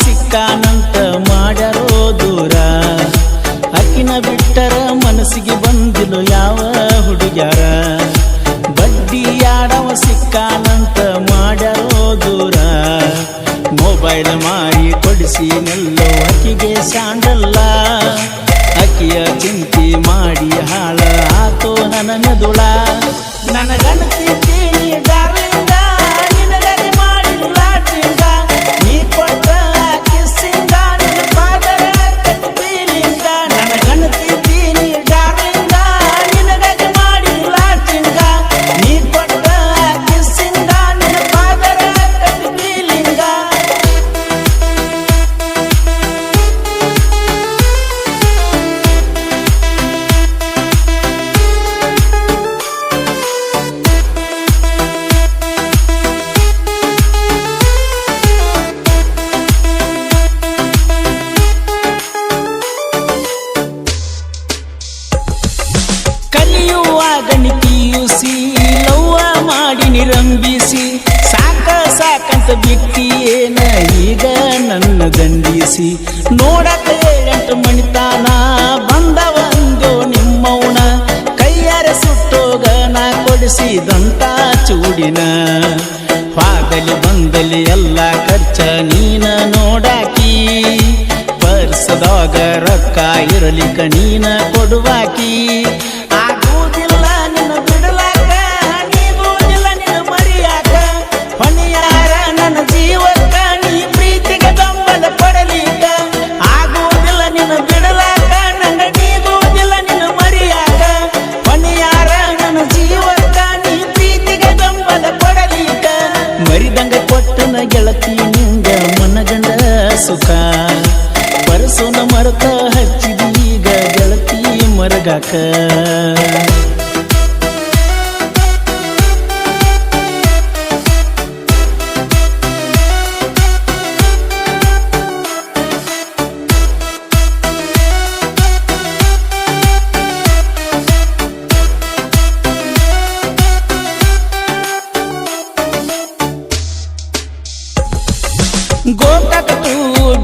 ಸಿಕ್ಕಾನಂತ ಮಾಡ್ಯಾರೋ ದೂರ ಅಕ್ಕಿನ ಬಿಟ್ಟರ ಮನಸ್ಸಿಗೆ ಬಂದಿಲ್ಲ ಯಾವ ಹುಡುಗ್ಯಾರ ಬಡ್ಡಿಯಾಡವ ಸಿಕ್ಕಾನಂತ ಮಾಡ್ಯಾರೋ ದೂರ ಮೊಬೈಲ್ ಮಾರಿ ಕೊಡಿಸಿ ನೆಲ್ಲೋ ಅಕ್ಕಿಗೆ ಶಾಂಡಲ್ಲ ಅಕ್ಕಿಯ ಚಿಂತೆ ಮಾಡಿ ಹಾಳ ಆತೋ ನನ್ನ ಮೆದುಳ ನನ್ನ ಗಣತಿದ್ದೀನಿ ಡಾರ್ಲಿಂಗ ನಿನಗರಿ ಮಾಡಿಲ್ಲ ಚಿಂಗ ನೀ ಕೊಟ್ಟ ಕಿಸ್ಸಿಂಗ ನಿನ್ನ ಪಾದರ ಕಟ್ಟಿಲಿಂಗ ನನ್ನ ಗಣತಿದ್ದೀನಿ ಡಾರ್ಲಿಂಗ ನಿನಗರಿ ಮಾಡಿಲ್ಲ ಚಿಂಗ ನೀ ಕೊಟ್ಟ ಕಿಸ್ಸಿಂಗ ನಿನ್ನ ಪಾದರ ಕಟ್ಟಿಲಿಂಗ ಗಣಿಪಿಯುಸಿ ಲವ್ವ ಮಾಡಿ ನಿರಂಬಿಸಿ ಸಾಕಂತ ಬಿಟ್ಟಿ ಏನ ಈಗ ನನ್ನ ದಂಡಿಸಿ ನೋಡಕ 8 ಮಣಿತಾನ ಬಂದವಂದೋ ನಿಮ್ಮವನ ಕೈಯಾರ ಸುಟ್ಟೋಗ ನಾ ಕೊಡಿಸಿದಂತ ಚೂಡಿನ ಪಾದಲಿ ಬಂದಲಿ ಎಲ್ಲ ಖರ್ಚ ನೀನ ನೋಡಾಕಿ ಪರ್ಸದಾಗ ರೊಕ್ಕ ಇರಲಿಕ ನೀನ ಕೊಡುವಾಕಿ ಆಗುವುದಿಲ್ಲ ನಿನ್ನ ಬಿಡಲಾಕ ನೀಗುವುದಿಲ್ಲ ನಿನ್ನ ಮರಿಯಾಕ ಹೊಣೆಯಾರ ನನ್ನ ಜೀವಕ್ಕ ನೀ ಪ್ರೀತಿಗೆ ಬೆಂಬಲ ಕೊಡಲಿಕ ಆಗುವುದಿಲ್ಲ ನಿನ್ನ ಬಿಡಲಾಕ ನನ್ನ ನೀಗುವುದಿಲ್ಲ ನಿನ್ನ ಮರಿಯಾಕ ಹೊಣೆಯಾರ ನನ್ನ ಜೀವಕ್ಕ ನೀ ಪ್ರೀತಿಗೆ ಬೆಂಬಲ ಕೊಡಲಿಕ ಮರಿದಂಗ ಕೊಟ್ಟನ ಗೆಳತಿ ನಿಂಗ ಮನಗಂಡ ಸುಖ ಪರಸೋನ ಮರತ ಹಚ್ಚಿದೀಗ ಗೆಳತಿ ಮರಗಾಕ ಗೋಕಾಕ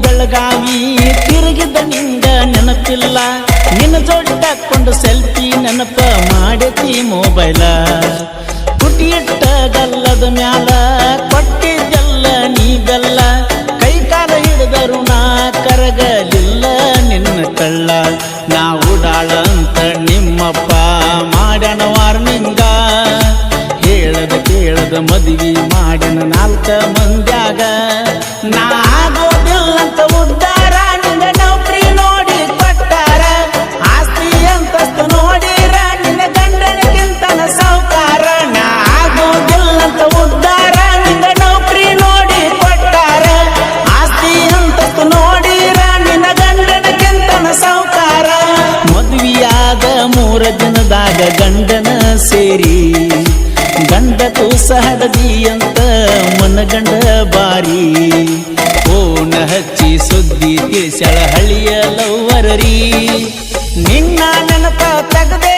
ಬೆಳಗಾವಿ ತಿರುಗಿದ ನಿಂಗ ನೆನಪಿಲ್ಲ ನಿನ್ನ ಜೋಡಿ ಹಾಕೊಂಡು ಸೆಲ್ಫಿ ನೆನಪ ಮಾಡತಿ ಮೊಬೈಲ ಪುಟಿಯಿಟ್ಟ ಗಲ್ಲದ ಮ್ಯಾಲ ಕೊಟ್ಟಿದ್ದೆಲ್ಲ ನೀ ಬೆಲ್ಲ ಕೈ ಕಾಲ ಹಿಡಿದರು ನಾ ಕರಗಲಿಲ್ಲ ನಿನ್ನ ಕಳ್ಳ ನಾ ಉಡಾಳ ಅಂತ ನಿಮ್ಮಪ್ಪ ಮಾಡ್ಯಾನ ವಾರ್ನಿಂಗ ಹೇಳದ ಕೇಳದ ಮದುವೆ ಮಾಡ್ಯಾನ 4 ಮಂದ್ಯಾಗ ನಾ ಆಗೋದಿಲ್ಲಂತ ಉದ್ದಾರ ನಿನ್ನ ನೌಕರಿ ನೋಡಿ ಕೊಟ್ಟಾರ ಆಸ್ತಿ ಅಂತಸ್ತು ನೋಡಿರ ನಿನ್ನ ಗಂಡನಿಗಿಂತನ ಸಾಹುಕಾರ ನಾ ಆಗೋದಿಲ್ಲಂತ ಉದ್ದಾರ ನಿನ್ನ ನೌಕರಿ ನೋಡಿ ಕೊಟ್ಟಾರ ಆಸ್ತಿ ಅಂತಸ್ತು ನೋಡಿರ ನಿನ್ನ ಗಂಡನಿಗಿಂತನ ಸಾಹುಕಾರ ಮದುವೆಯಾದ 3 ದಿನದಾಗ ಗಂಡನ ಸೇರಿ ಗಂಡ ಕೂಸ ಹಡದಿ ಅಂತ ಮನಗಂಡ ಬಾರಿ ಫೋನ್ ಹಚ್ಚಿ ಸುದ್ದಿ ತಿಳಿಸ್ಯಾಳ ಹಳ್ಳಿಯ ಲವ್ವರರಿ ನಿನ್ನ ನೆನಪ ತೆಗದೆ